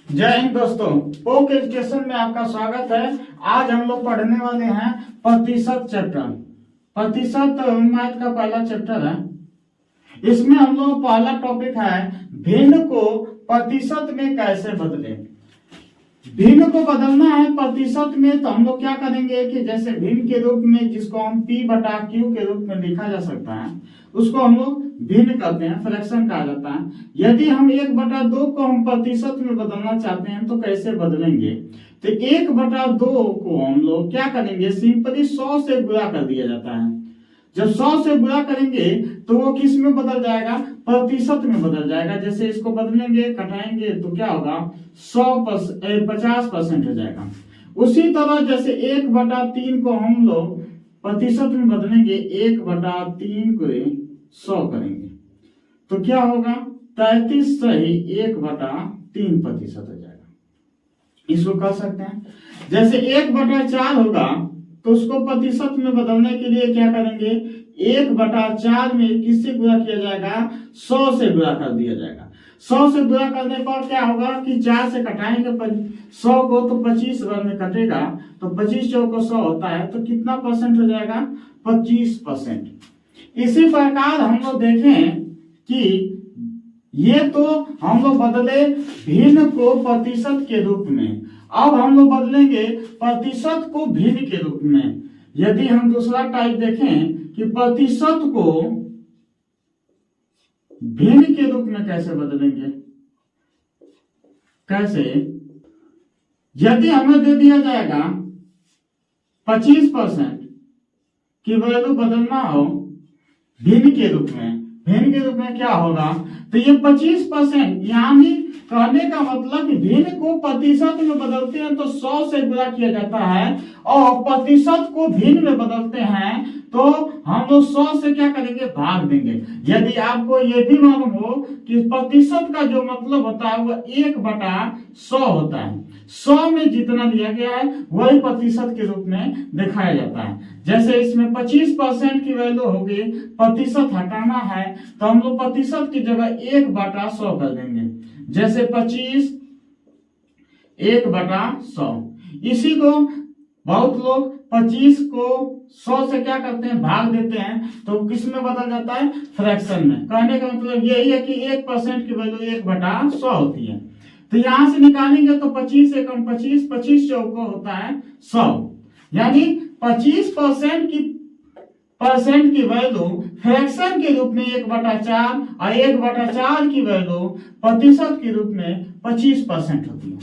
जय हिंद दोस्तों, पोक एजुकेशन में आपका स्वागत है। आज हम लोग पढ़ने वाले हैं प्रतिशत चैप्टर। प्रतिशत मैथ का पहला चैप्टर है। इसमें हम लोग पहला टॉपिक है भिन्न को प्रतिशत में कैसे बदलें। भिन्न को बदलना है प्रतिशत में, तो हम लोग क्या करेंगे कि जैसे भिन्न के रूप में जिसको हम P/Q के रूप में लिखा जा सकता है, उसको हम लोग भिन्न करते हैं, फ्रैक्शन कहा जाता है। यदि हम 1/2 को हम प्रतिशत में बदलना चाहते हैं तो कैसे बदलेंगे? तो 1/2 को हम लोग क्या करेंगे, सिंपली 100 से गुणा कर दिया जाता है। जब 100 से गुणा करेंगे तो वो किस में बदल जाएगा, प्रतिशत में बदल जाएगा। जैसे इसको बदलेंगे, घटाएंगे तो क्या होगा, 50% हो जाएगा। उसी तरह जैसे 1/3 को हम लोग प्रतिशत में बदलेंगे, 1/3 को 100 करेंगे तो क्या होगा, 33 सही 1/3% हो जाएगा। इसको कर सकते हैं। जैसे 1/4 होगा तो उसको प्रतिशत में बदलने के लिए क्या करेंगे, 1/4 में किससे गुणा किया जाएगा, 100 से गुणा कर दिया जाएगा। 100 से गुणा करने पर क्या होगा कि 4 से घटाएंगे 100 को तो 25 बार में कटेगा, तो 25 चौको 100 होता है, तो कितना परसेंट हो जाएगा, 25%। इसी प्रकार हम लोग देखें कि ये तो हम लोग बदले भिन्न को प्रतिशत के रूप में। अब हम लोग बदलेंगे प्रतिशत को भिन्न के रूप में। यदि हम दूसरा टाइप देखें कि प्रतिशत को भिन्न के रूप में कैसे बदलेंगे, कैसे, यदि हमें दे दिया जाएगा 25% की वैल्यू बदलना हो भिन्न के रूप में, भिन्न के रूप में क्या होगा, तो ये 25%, यानी कहने का मतलब कि भिन्न को प्रतिशत में बदलते हैं तो 100 से गुणा किया जाता है, और प्रतिशत को भिन्न में बदलते हैं तो हम लोग 100 से क्या करेंगे, भाग देंगे। यदि आपको ये भी मालूम हो कि प्रतिशत का जो मतलब होता है वो 1/100 होता है। 100 में जितना दिया गया है वही प्रतिशत के रूप में दिखाया जाता है। जैसे इसमें 25% की वैल्यू होगी, प्रतिशत हटाना है तो हम लोग प्रतिशत की जगह 1/100 कर देंगे। जैसे 25 1/100। इसी को बहुत लोग 25 को 100 से क्या करते हैं, भाग देते हैं, तो किस में बदल जाता है, फ्रैक्शन में। कहने का मतलब यही है कि 1% की वैल्यू 1/100 होती है। तो यहां से निकालेंगे तो 25 से कम 25, 25 चौको होता है 100, यानी 25% की वैल्यू फ्रैक्शन के रूप में 1/4 और 1/4 की वैल्यू प्रतिशत के रूप में 25% होती है।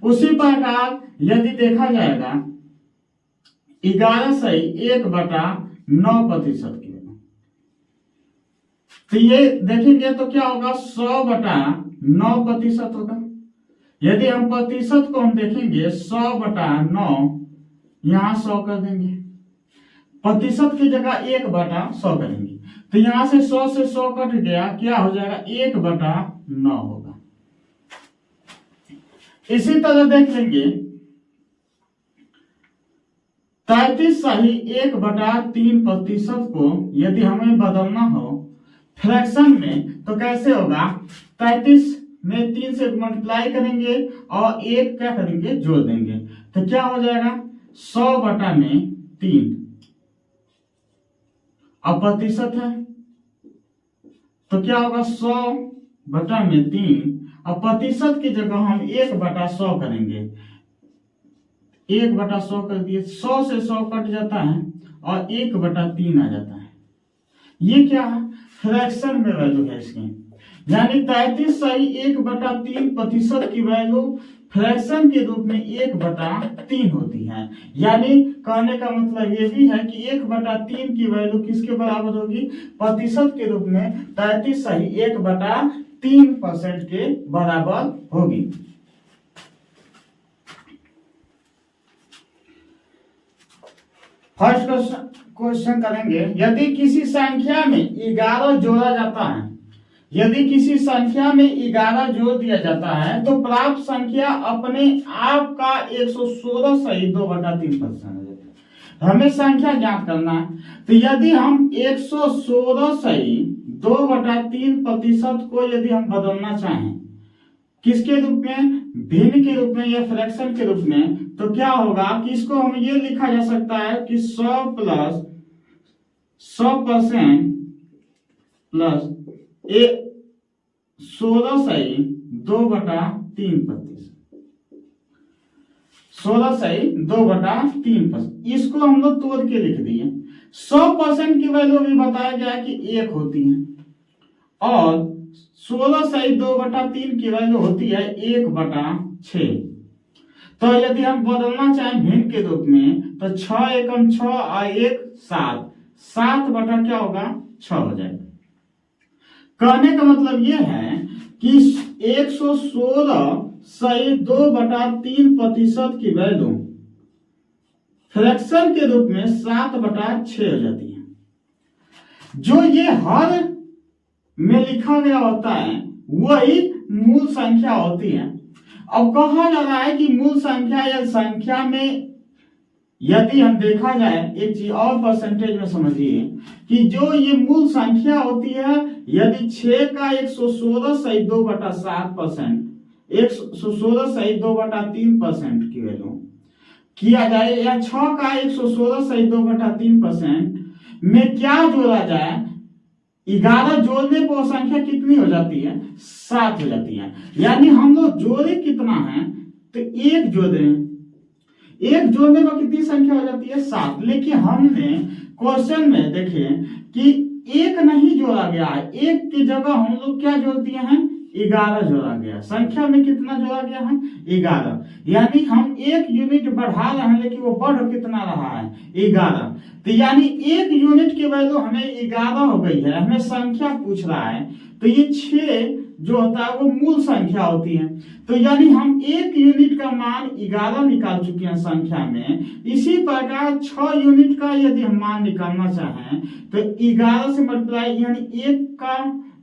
उसी प्रकार यदि देखा जाएगा 11 सही 1/9% की वैल्यू, तो ये देखेंगे तो क्या होगा, 100/9% होगा। यदि हम प्रतिशत को हम देखेंगे 100/9, यहां 100 कर देंगे, प्रतिशत की जगह 1/100 करेंगे, तो यहां से 100 से 100 कट गया, क्या हो जाएगा, 1/9 होगा। इसी तरह देख लेंगे 33 सही 1/3% को यदि हमें बदलना हो फ्रैक्शन में तो कैसे होगा, 33 में 3 से मल्टीप्लाई करेंगे और 1 क्या करेंगे, जोड़ देंगे, तो क्या हो जाएगा, 100/3। अब प्रतिशत है तो क्या होगा, 100/3। अब प्रतिशत की जगह हम 1/100 करेंगे, 1/100 कर दिए, 100 से 100 कट जाता है और 1/3 आ जाता है। ये क्या है, फ्रैक्शन में वैल्यू है इसकी, यानी 33 सही 1/3% की वैल्यू फ्रैक्शन के रूप में 1/3 होती है। यानी कहने का मतलब ये भी है कि 1/3 की वैल्यू किसके बराबर होगी, प्रतिशत के रूप में 33 सही 1/3% के बराबर होगी। फर्स्ट क्वेश्चन करेंगे, यदि किसी संख्या में 11 जोड़ा जाता है, यदि किसी संख्या में 11 जोड़ दिया जाता है तो प्राप्त संख्या अपने आप का 116 सही 2/3% हो जाता है। हमें संख्या ज्ञात करना है, तो यदि हम 116 सही 2/3% को यदि हम बदलना चाहें किसके रूप में, भिन्न के रूप में या फ्रैक्शन के रूप में, तो क्या होगा कि इसको हम ये लिखा जा सकता है कि 100 प्लस 100% प्लस 16/2/3%, 16/2/3%। इसको हम लोग तोड़ के लिख दिए। 100% की वैल्यू भी बताया गया कि 1 होती है और 16/2/3 की वैल्यू होती है 1/6। तो यदि हम बदलना चाहें भिन्न के रूप में तो 6 एकम 6 और 1 7, 7 बटा क्या होगा 6 हो जाएगा। कहने का मतलब यह है कि 116/2/3% की वैल्यू फ्रैक्शन के रूप में 7/6 हो जाती है। जो ये हर में लिखा गया होता है वही मूल संख्या होती है। अब कहा जा रहा है कि मूल संख्या या संख्या में यदि हम देखा जाए, एक चीज और परसेंटेज में समझिए कि जो ये मूल संख्या होती है, यदि 6 का 116/2/7%, 116/2/3% की वैल्यू किया जाए या 6 का 116/2/3% में क्या जोड़ा जाए, 11 जोड़ने पर संख्या कितनी हो जाती है 7 हो जाती है। यानी हम लोग जोड़े कितना है तो 1 जोड़े, 1 जोड़ने पर कितनी संख्या हो जाती है 7। लेकिन हमने क्वेश्चन में देखे कि 1 नहीं जोड़ा गया है, 1 की जगह हम लोग क्या जोड़ दिए हैं 11 जोड़ा गया। संख्या में कितना जोड़ा गया है 11। यानी हम 1 यूनिट बढ़ा रहे हैं लेकिन वो बढ़ कितना रहा है 11। तो यानी 1 यूनिट की वैल्यू हमें 11 हो गई है। हमें संख्या पूछ रहा है तो ये 6 जो होता है वो मूल संख्या होती है। तो यानी हम 1 यूनिट का मान 11 निकाल चुके हैं संख्या में। इसी प्रकार 6 यूनिट का यदि हम मान निकालना चाहें तो 11 से मल्टीप्लाई, यानी 1 का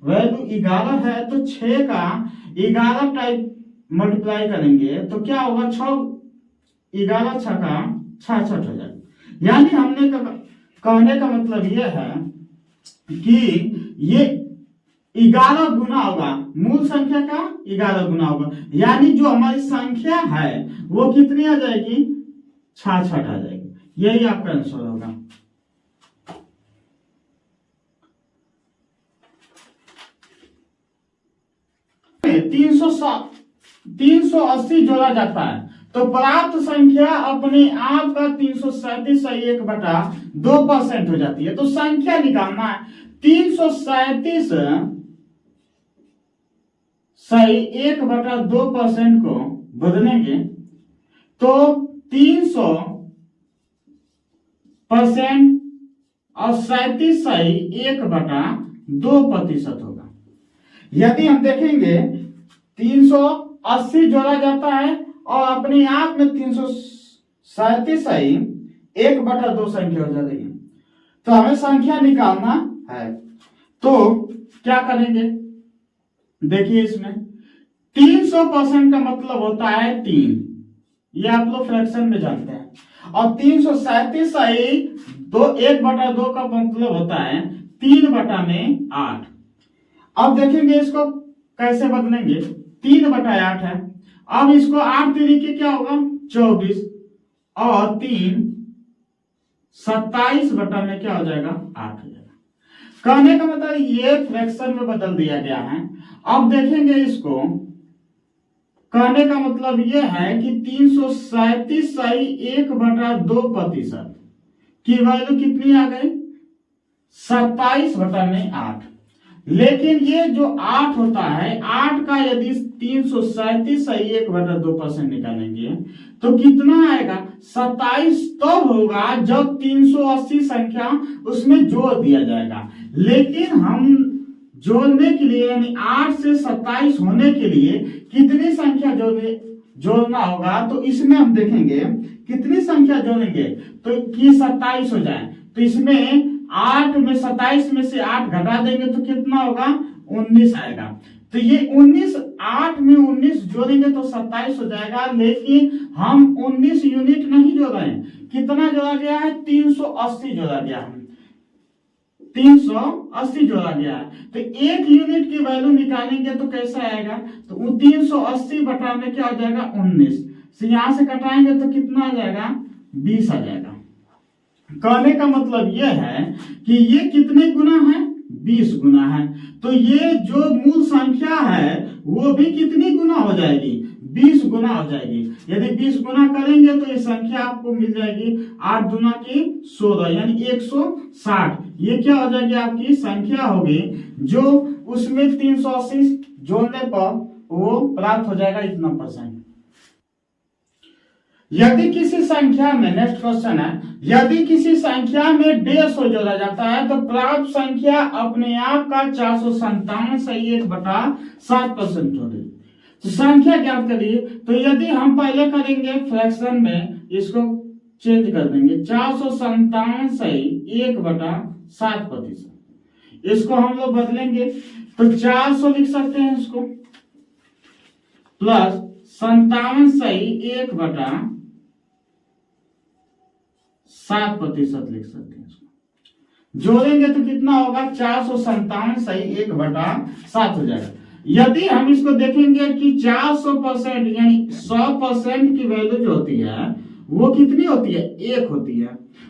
वैल्यू 11 है तो 6 का 11 टाइप मल्टीप्लाई करेंगे तो क्या होगा 11 छक्का 66 हो जाएगा। यानी हमने कहने का मतलब यह है कि ये 11 गुना होगा, मूल संख्या का 11 गुना होगा। यानी जो हमारी संख्या है वो कितनी आ जाएगी 66 आ जाएगी। यही आपका आंसर होगा। तीन सौ 380 जोड़ा जाता है तो प्राप्त संख्या अपने आप का 337/1/2% हो जाती है। तो संख्या निकालना है 337/1/2% को बदलेंगे तो 300% और 37/1/2% होगा। यदि हम देखेंगे 380 जोड़ा जाता है और अपने आप में 337/1/2 संख्या हो जाती है। तो हमें संख्या निकालना है तो क्या करेंगे, देखिए इसमें 300% का मतलब होता है 3, ये आप लोग फ्रैक्शन में जानते हैं। और 337/1/2 का मतलब होता है 3/8। अब देखेंगे इसको कैसे बदलेंगे, 3/8 है। अब इसको 8 तरीके क्या होगा 24 और 3 27 बटा में क्या हो जाएगा 8 हो जाएगा। कहने का मतलब ये फ्रैक्शन में बदल दिया गया है। अब देखेंगे इसको, कहने का मतलब ये है कि 337/1/2% की वैल्यू कितनी आ गई 27/8। लेकिन ये जो 8 होता है, 8 का यदि 337/1/2% निकालेंगे तो कितना आएगा 27 तब होगा जब 380 संख्या उसमें जोड़ दिया जाएगा। लेकिन हम जोड़ने के लिए यानी 8 से 27 होने के लिए कितनी संख्या जोड़ना होगा, तो इसमें हम देखेंगे कितनी संख्या जोड़ेंगे तो कि 27 हो जाए। तो इसमें 8 में 27 में से 8 घटा देंगे तो कितना होगा 19 आएगा। तो ये 19, 8 में 19 जोड़ेंगे तो 27 हो जाएगा। लेकिन हम 19 यूनिट नहीं जोड़ रहे हैं, कितना जोड़ा गया है 380 जोड़ा गया है। 380 जोड़ा गया है। तो 1 यूनिट की वैल्यू निकालेंगे तो कैसा आएगा, तो 380 बटा में क्या हो जाएगा 19, तो यहां से घटाएंगे तो कितना आ जाएगा 20 आ जाएगा। कहने का मतलब यह है कि ये कितने गुना है 20 गुना है। तो ये जो मूल संख्या है वो भी कितनी गुना हो जाएगी 20 गुना हो जाएगी। यदि 20 गुना करेंगे तो ये संख्या आपको मिल जाएगी 8 दुना की 16 यानी 160। ये क्या हो जाएगी आपकी संख्या होगी जो उसमें 380 जोड़ने पर वो प्राप्त हो जाएगा इतना %। यदि किसी संख्या में, नेक्स्ट क्वेश्चन है, यदि किसी संख्या में 150 जोड़ा जाता है तो प्राप्त संख्या अपने आप का 457 से 1/7% होगी। तो संख्या ज्ञात करिए। तो यदि हम पहले करेंगे फ्रैक्शन में, इसको चेंज कर देंगे 457 से 1/7%, इसको हम लोग बदलेंगे तो 400 लिख सकते हैं इसको, प्लस 57 से 1/7% लिख सकते हैं इसको। जोड़ेंगे तो कितना होगा 457 से 1/7 हो जाएगा। यदि हम इसको देखेंगे कि 400% यानी 100% की वैल्यू जो होती है वो कितनी होती है 1 होती है।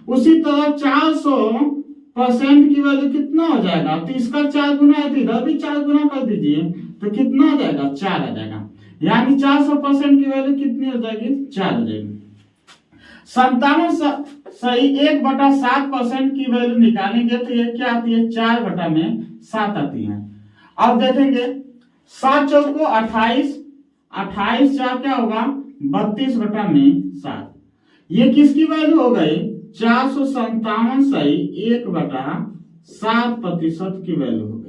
उसी तरह 400% की वैल्यू कितना हो जाएगा, तो इसका 4 गुना है तो इधर भी 4 गुना कर दीजिए तो कितना आ जाएगा 4 आ जाएगा। यानी 400% की वैल्यू कितनी हो जाएगी 4 हो जाएगी। 57 सही 1/7% की वैल्यू निकालेंगे तो ये क्या आती है 4/7 आती है। अब देखेंगे 7 चौको 28, 28 4 क्या होगा 32/7। ये किसकी वैल्यू हो गई 457 सही 1/7% की वैल्यू हो गई।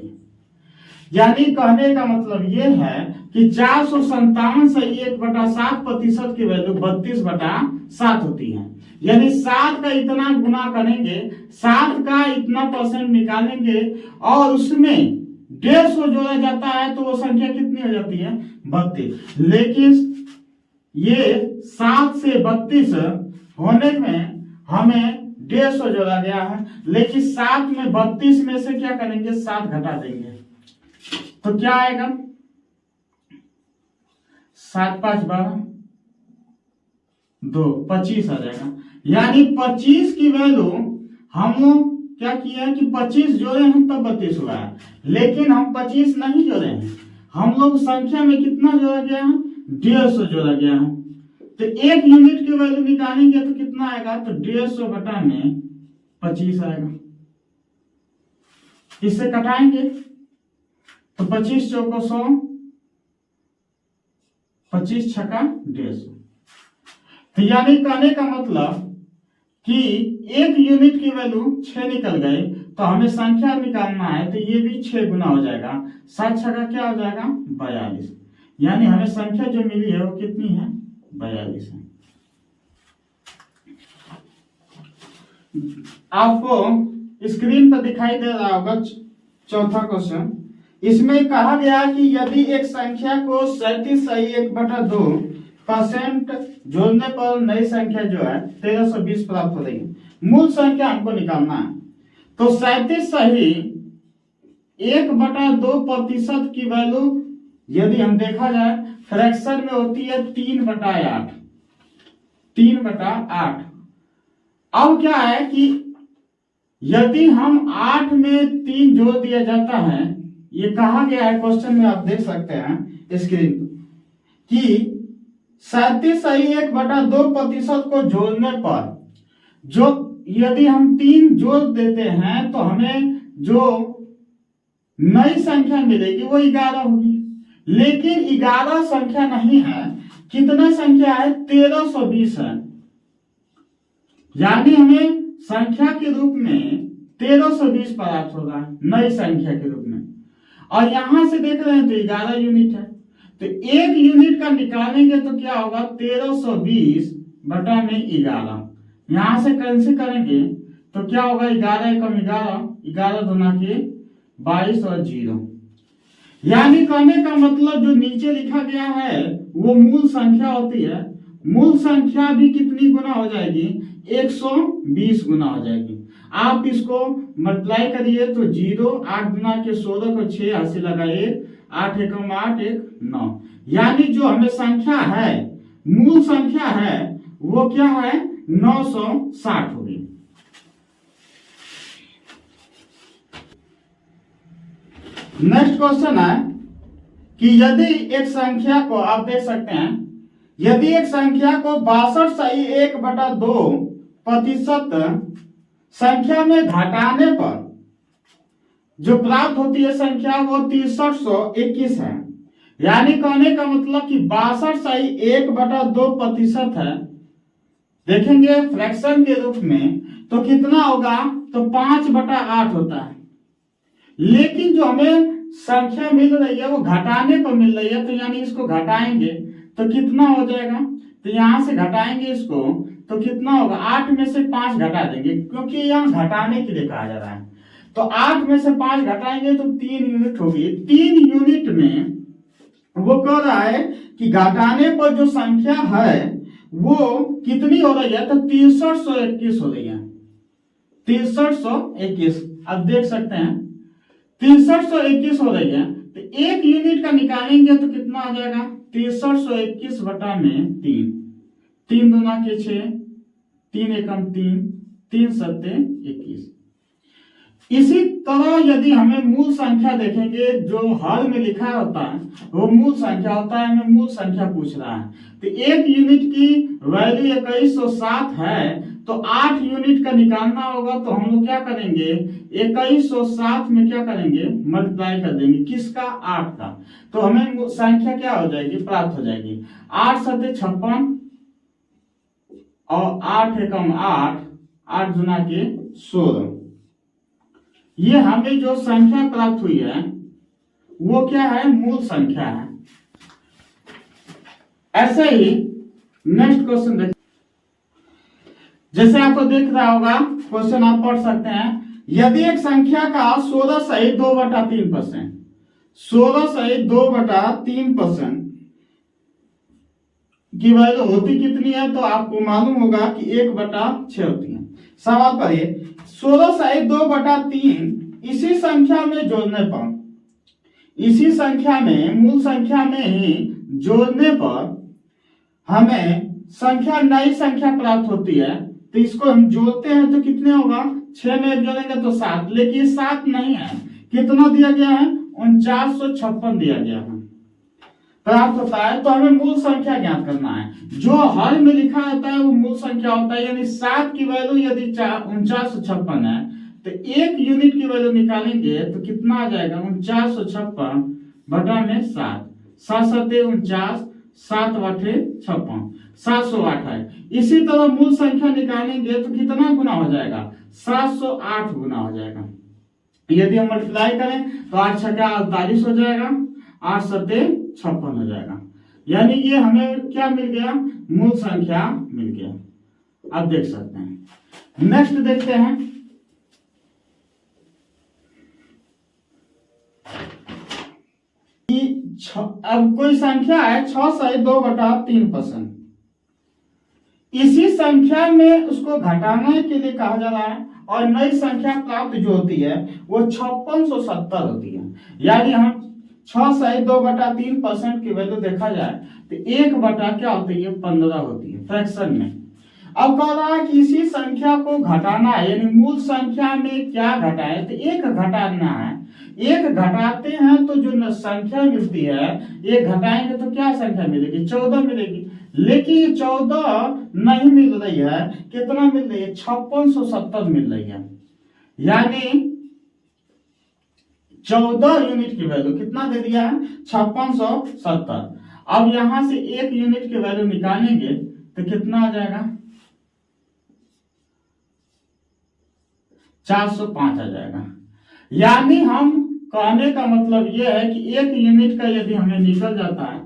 यानी कहने का मतलब ये है कि 457 से 1/7% की वैल्यू 32/7 होती है। यानी 7 का इतना गुना करेंगे, 7 का इतना % निकालेंगे और उसमें 150 जोड़ा जाता है तो वो संख्या कितनी हो जाती है 32। लेकिन ये 7 से 32 होने में हमें 150 जोड़ा गया है, लेकिन 7 में 32 में से क्या करेंगे 7 घटा देंगे तो क्या आएगा 7 5 12 2 25 आ जाएगा। यानी 25 की वैल्यू हम लोग क्या किया है कि 25 जोड़े हैं तब 32 हुआ है, लेकिन हम 25 नहीं जोड़े हैं, हम लोग संख्या में कितना जोड़ा गया है 150 जोड़ा गया है। तो 1 यूनिट की वैल्यू निकालेंगे तो कितना आएगा तो 150 बटा में 25 आएगा। इससे कटाएंगे तो 25 चौको 100, 25 छक्का 150। तो यानी कहने का मतलब कि 1 यूनिट की वैल्यू 6 निकल गए तो हमें संख्या निकालना है तो ये भी 6 गुना हो जाएगा। 7 छक्का क्या हो जाएगा 42। यानी हमें संख्या जो मिली है वो कितनी है 42 है। आपको स्क्रीन पर दिखाई दे रहा होगा चौथा क्वेश्चन। इसमें कहा गया कि यदि एक संख्या को 37 सही 1/2% जोड़ने पर नई संख्या जो है 1320 प्राप्त हो रही है। मूल संख्या हमको निकालना है। तो 37 सही 1/2% की वैल्यू यदि हम देखा जाए फ्रैक्शन में होती है 3/8। 3/8। अब क्या है कि यदि हम 8 में 3 जोड़ दिया जाता है, ये कहा गया है क्वेश्चन में, आप देख सकते हैं स्क्रीन पर कि 37 सही 1/2% को जोड़ने पर जो यदि हम 3 जोड़ देते हैं तो हमें जो नई संख्या मिलेगी वो 11 होगी। लेकिन 11 संख्या नहीं है, कितना संख्या है 1320 है। यानी हमें संख्या के रूप में 1320 प्राप्त होगा नई संख्या के रूप में। और यहां से देख रहे हैं तो 11 यूनिट है, तो 1 यूनिट का निकालेंगे तो क्या होगा 1320 बटा में 11। यहां से कैंसिल करेंगे तो क्या होगा 11 एकम 11, 11 दुना के 22 और 0। यानी कहने का मतलब जो नीचे लिखा गया है वो मूल संख्या होती है। मूल संख्या भी कितनी गुना हो जाएगी 120 गुना हो जाएगी। आप इसको मल्टीप्लाई करिए तो 0, 8 गुना के 16 को 6 हासिल लगा 1, 8 एकम 8 1 9, यानी जो हमें संख्या है, मूल संख्या है, वो क्या है 960 होगी। नेक्स्ट क्वेश्चन है कि यदि एक संख्या को, आप देख सकते हैं, यदि एक संख्या को 62/1/2% संख्या में घटाने पर जो प्राप्त होती है संख्या वो 6321 है। यानी कहने का मतलब कि 62/1/2% है, देखेंगे फ्रैक्शन के रूप में तो कितना होगा, तो 5/8 होता है। लेकिन जो हमें संख्या मिल रही है वो घटाने पर मिल रही है, तो यानी इसको घटाएंगे तो कितना हो जाएगा, तो यहां से घटाएंगे इसको तो कितना होगा, 8 में से 5 घटा देंगे क्योंकि यहाँ घटाने के लिए कहा जा रहा है। तो 8 में से 5 घटाएंगे तो 3 यूनिट होगी। 3 यूनिट में वो कह रहा है कि घटाने पर जो संख्या है वो कितनी हो रही है, तो 6321 हो रही है। 6321 अब देख सकते हैं 6321 हो रही है, तो 1 यूनिट का निकालेंगे तो कितना आ जाएगा, 6321 बटा में 3, 3 दूना के 6, 3 एकम 3, 3 सत्ते 21। इसी तरह यदि हमें मूल संख्या देखेंगे, जो हल में लिखा होता है वो मूल संख्या होता है, हमें मूल संख्या पूछ रहा है, तो 1 यूनिट की वैल्यू 2107 है, तो 8 यूनिट का निकालना होगा, तो हम लोग क्या करेंगे, 2107 में क्या करेंगे, मल्टीप्लाई कर देंगे, किसका, 8 का, तो हमें संख्या क्या हो जाएगी, प्राप्त हो जाएगी। 8 सत्ते 56 और 8 एकम 8, 8 गुना के 16, ये हमें जो संख्या प्राप्त हुई है वो क्या है, मूल संख्या है। ऐसे ही नेक्स्ट क्वेश्चन देखिए, जैसे आपको दिख रहा होगा क्वेश्चन, आप पढ़ सकते हैं, यदि एक संख्या का 16/2/3%, 16/2/3% की वैल्यू होती कितनी है, तो आपको मालूम होगा कि 1/6 होती है। सवाल करिए 16/2/3 इसी संख्या में जोड़ने पर, इसी संख्या में, मूल संख्या में ही जोड़ने पर हमें संख्या, नई संख्या प्राप्त होती है, तो इसको हम जोड़ते हैं तो कितने होगा, 6 में 1 जोड़ेंगे तो 7, लेकिन 7 नहीं है, कितना दिया गया है, 4956 दिया गया है, प्राप्त होता है। तो हमें मूल संख्या ज्ञात करना है, जो हल में लिखा होता है वो मूल संख्या होता है, यानी 7 की वैल्यू यदि 4956 है तो 1 यूनिट की वैल्यू निकालेंगे तो कितना आ जाएगा, 4956 बटा में 7, 7 सत्ते 49, 7 आठे 56, 708 है। इसी तरह मूल संख्या निकालेंगे तो कितना गुना हो जाएगा, 708 गुना हो जाएगा। यदि हम मल्टीप्लाई करें तो 8 छक्का 48 हो जाएगा, 8 सत्ते 56 हो जाएगा, यानी ये हमें क्या मिल गया, मूल संख्या मिल गया। आप देख सकते हैं। नेक्स्ट देखते हैं, अब कोई संख्या है 6/2/3%, इसी संख्या में उसको घटाने के लिए कहा जा रहा है, और नई संख्या प्राप्त जो होती है वो 5670 होती है। यानी हम 6/2/3% की वैल्यू देखा जाए तो 1 क्या होती है, 15 होती है फ्रैक्शन में। अब कह रहा है कि इसी संख्या को घटाना है, यानी मूल संख्या में क्या घटाए, तो 1 घटाना है। 1 घटाते हैं तो जो संख्या मिलती है, 1 घटाएंगे तो क्या संख्या मिलेगी, 14 मिलेगी, लेकिन 14 नहीं मिल रही है, कितना मिल रही है, 5670 मिल रही है, यानी 14 यूनिट की वैल्यू कितना दे दिया है, 5670। अब यहां से 1 यूनिट की वैल्यू निकालेंगे तो कितना आ जाएगा, 405 आ जाएगा। यानी हम कहने का मतलब यह है कि 1 यूनिट का यदि हमें निकल जाता है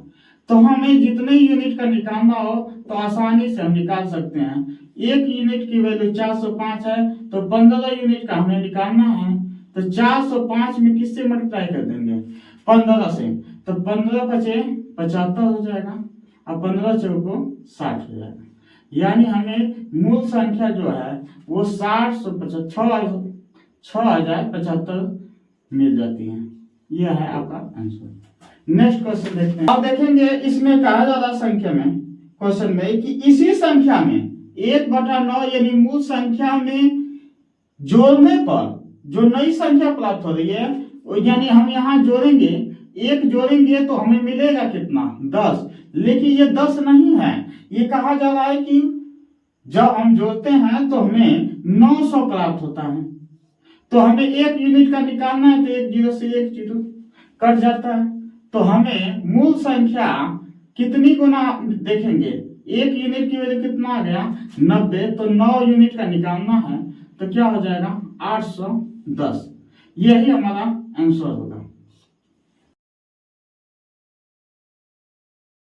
तो हमें जितने यूनिट का निकालना हो तो आसानी से हम निकाल सकते हैं। 1 यूनिट की वैल्यू 405 है, तो 15 यूनिट का हमें निकालना है, तो 405 में किससे मल्टीप्लाई कर देंगे, 15 से, तो 15 × 5 = 75 हो जाएगा, और 15 × 4 = 60 हो जाएगा। यानी हमें मूल संख्या जो है वो 6075 मिल जाती है। यह है आपका आंसर। नेक्स्ट क्वेश्चन देखते हैं। अब देखेंगे इसमें कहा जा रहा संख्या में क्वेश्चन में कि इसी संख्या में 1/9 यानी मूल संख्या में जोड़ने पर जो नई संख्या प्राप्त हो रही है, यानी हम यहाँ जोड़ेंगे, एक जोड़ेंगे तो हमें मिलेगा कितना 10, लेकिन ये 10 नहीं है। ये कहा जा रहा है कि जब हम जोड़ते हैं तो हमें 900 प्राप्त होता है। तो हमें 1 यूनिट का निकालना है तो 1 0 से 1 0 कट जाता है। तो हमें मूल संख्या कितनी गुना देखेंगे, 1 यूनिट की वजह कितना आ गया 90, तो 9 यूनिट का निकालना है तो क्या हो जाएगा 810। यही हमारा आंसर होगा।